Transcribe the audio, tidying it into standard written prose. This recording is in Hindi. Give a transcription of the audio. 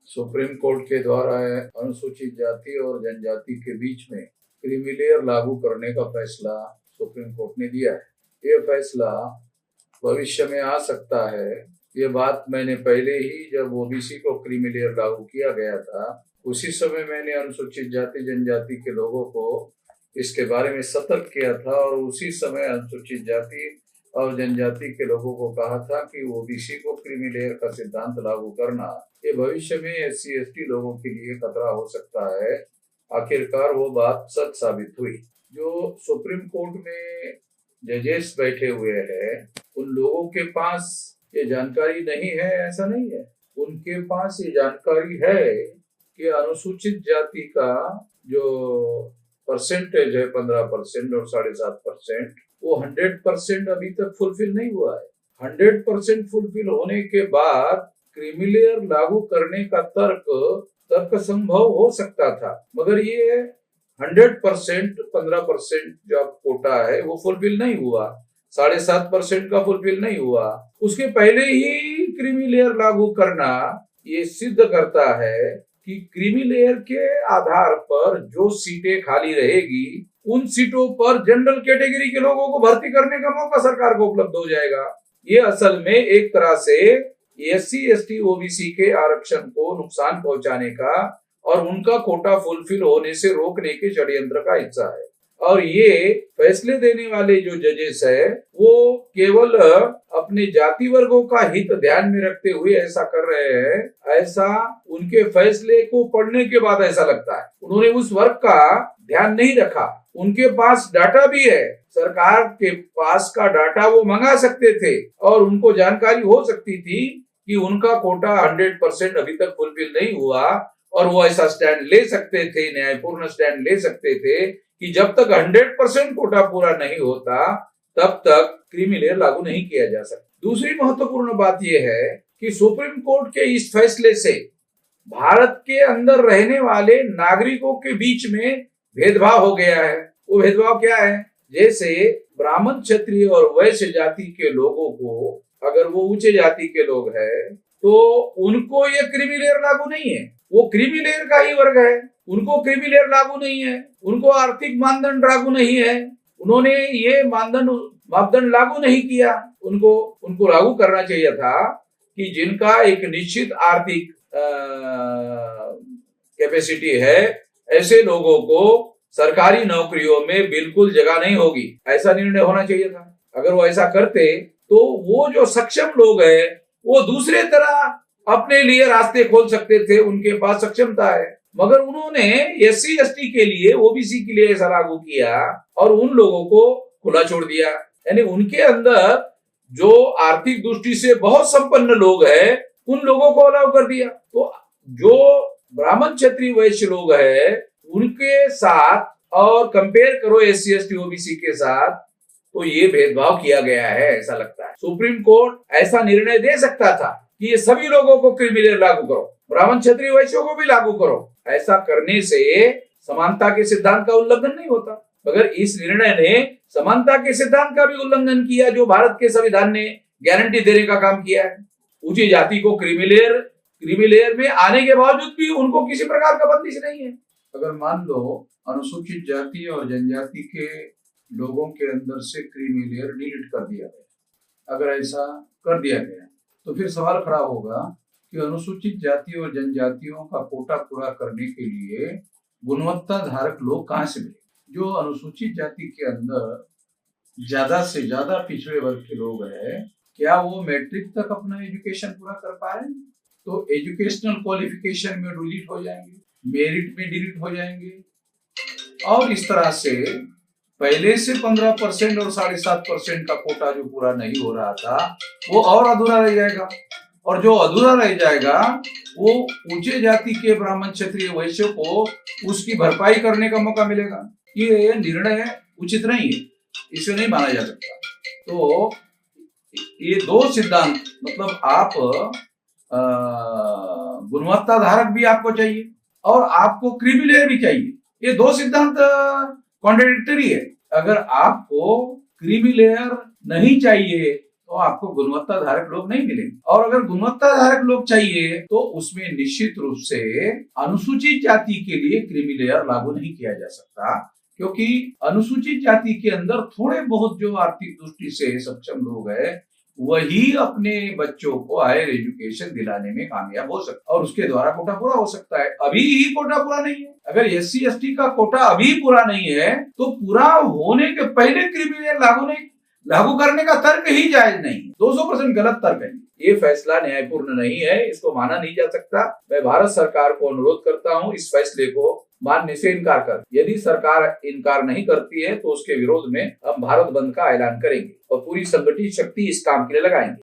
सुप्रीम कोर्ट के द्वारा अनुसूचित जाति और जनजाति के बीच में क्रीमी लेयर लागू करने का फैसला सुप्रीम कोर्ट ने दिया है। ये फैसला भविष्य में आ सकता है। ये बात मैंने पहले ही जब ओबीसी को क्रीमी लेयर लागू किया गया था, उसी समय मैंने अनुसूचित जाति जनजाति के लोगों को इसके बारे में सतर्क किया था और उसी समय अनुसूचित जाति और जनजाति के लोगों को कहा था कि ओबीसी को क्रीमी लेयर का सिद्धांत लागू करना ये भविष्य में SC ST लोगों के लिए खतरा हो सकता है। आखिरकार वो बात सच साबित हुई। जो सुप्रीम कोर्ट में जजेस बैठे हुए हैं, उन लोगों के पास ये जानकारी नहीं है ऐसा नहीं है। उनके पास ये जानकारी है कि अनुसूचित जाति का जो परसेंटेज है 15% और 7.5%, वो 100% अभी तक फुलफिल नहीं हुआ है। 100% फुलफिल होने के बाद क्रीमी लेयर लागू करने का तर्क संभव हो सकता था, मगर ये 100% 15% जो कोटा है वो फुलफिल नहीं हुआ, 7.5% का फुलफिल नहीं हुआ। उसके पहले ही क्रीमी लेयर लागू करना ये सिद्ध करता है कि क्रीमी लेयर के आधार पर जो सीटें खाली रहेगी, उन सीटों पर जनरल कैटेगरी के लोगों को भर्ती करने का मौका सरकार को उपलब्ध हो जाएगा। ये असल में एक तरह से SC ST OBC के आरक्षण को नुकसान पहुंचाने का और उनका कोटा फुलफिल होने से रोकने के षड्यंत्र का हिस्सा है। और ये फैसले देने वाले जो जजेस है वो केवल अपने जाति वर्गों का हित ध्यान में रखते हुए ऐसा कर रहे हैं। ऐसा उनके फैसले को पढ़ने के बाद ऐसा लगता है। उन्होंने उस वर्ग का ध्यान नहीं रखा। उनके पास डाटा भी है, सरकार के पास का डाटा वो मंगा सकते थे और उनको जानकारी हो सकती थी कि उनका कोटा 100% अभी तक फुलफिल नहीं हुआ और वो ऐसा स्टैंड ले सकते थे, न्यायपूर्ण स्टैंड ले सकते थे कि जब तक 100% कोटा पूरा नहीं होता तब तक क्रीमी लेयर लागू नहीं किया जा सकता। दूसरी महत्वपूर्ण बात यह है कि सुप्रीम कोर्ट के इस फैसले से भारत के अंदर रहने वाले नागरिकों के बीच में भेदभाव हो गया है। वो भेदभाव क्या है? जैसे ब्राह्मण, क्षत्रिय और वैश्य जाति के लोगों को, अगर वो ऊंचे जाति के लोग हैं तो उनको ये क्रीमी लेयर लागू नहीं है। वो क्रीमी लेयर का ही वर्ग है, उनको क्रीमी लेयर लागू नहीं है। उनको आर्थिक मानदंड लागू नहीं है। उन्होंने ये मापदंड लागू नहीं किया। उनको लागू करना चाहिए था कि जिनका एक निश्चित आर्थिक कैपेसिटी है, ऐसे लोगों को सरकारी नौकरियों में बिल्कुल जगह नहीं होगी, ऐसा निर्णय होना चाहिए था। अगर वो ऐसा करते तो वो जो सक्षम लोग हैं वो दूसरे तरह अपने लिए रास्ते खोल सकते थे, उनके पास सक्षमता है। मगर उन्होंने SC ST के लिए, OBC के लिए ऐसा लागू किया और उन लोगों को खुला छोड़ दिया। यानी उनके अंदर जो आर्थिक दृष्टि से बहुत संपन्न लोग हैं उन लोगों को अलाउ कर दिया। तो जो ब्राह्मण, क्षत्रिय, वैश्य लोग हैं उनके साथ और कंपेयर करो SC ST OBC के साथ, तो ये भेदभाव किया गया है ऐसा लगता है। सुप्रीम कोर्ट ऐसा निर्णय दे सकता था कि ये सभी लोगों को क्रीमी लेयर लागू करो, ब्राह्मण, क्षत्रिय, वैश्यों को भी लागू करो। ऐसा करने से समानता के सिद्धांत का उल्लंघन नहीं होता, मगर इस निर्णय ने समानता के सिद्धांत का भी उल्लंघन किया जो भारत के संविधान ने गारंटी देने का काम किया है। ऊंची जाति को क्रीमी लेयर में आने के बावजूद भी उनको किसी प्रकार का बंदिश नहीं है। अगर मान लो अनुसूचित जाति और जनजाति के लोगों के अंदर से क्रीमी लेयर डिलीट कर दिया गया, अगर ऐसा कर दिया गया तो फिर सवाल खड़ा होगा कि अनुसूचित जाति और जनजातियों का कोटा पूरा करने के लिए गुणवत्ता धारक लोग कहां से मिले? जो अनुसूचित जाति के अंदर ज्यादा से ज्यादा पिछड़े वर्ग के लोग हैं, क्या वो मैट्रिक तक अपना एजुकेशन पूरा कर पा रहे हैं? तो एजुकेशनल क्वालिफिकेशन में डिलीट हो जाएंगे, मेरिट में डिलीट हो जाएंगे और इस तरह से पहले से 15% और 7.5% का कोटा जो पूरा नहीं हो रहा था वो और अधूरा रह जाएगा। और जो अधूरा रह जाएगा वो ऊंचे जाति के ब्राह्मण, क्षत्रिय, वैश्य को उसकी भरपाई करने का मौका मिलेगा। ये निर्णय उचित नहीं है, इसे नहीं माना जा सकता। तो ये दो सिद्धांत, मतलब आप गुणवत्ता धारक भी आपको चाहिए और आपको क्रीमी लेयर भी चाहिए। ये दो सिद्धांत कॉन्ट्राडिक्टरी है। अगर आपको क्रीमी लेयर नहीं चाहिए तो आपको गुणवत्ता धारक लोग नहीं मिलेंगे। और अगर गुणवत्ता धारक लोग चाहिए तो उसमें निश्चित रूप से अनुसूचित जाति के लिए क्रीमी लेयर लागू नहीं किया जा सकता, क्योंकि अनुसूचित जाति के अंदर थोड़े बहुत जो आर्थिक दृष्टि से सक्षम लोग हैं वही अपने बच्चों को हायर एजुकेशन दिलाने में कामयाब हो सकता है और उसके द्वारा कोटा पूरा हो सकता है। अभी ही कोटा पूरा नहीं है। अगर SC ST का कोटा अभी पूरा नहीं है तो पूरा होने के पहले क्रीमी लेयर लागू करने का तर्क ही जायज नहीं, 200% गलत तर्क है। ये फैसला न्यायपूर्ण नहीं है, इसको माना नहीं जा सकता। मैं भारत सरकार को अनुरोध करता हूं इस फैसले को मानने से इनकार कर। यदि सरकार इनकार नहीं करती है तो उसके विरोध में हम भारत बंद का ऐलान करेंगे और पूरी संगठित शक्ति इस काम के लिए लगाएंगे।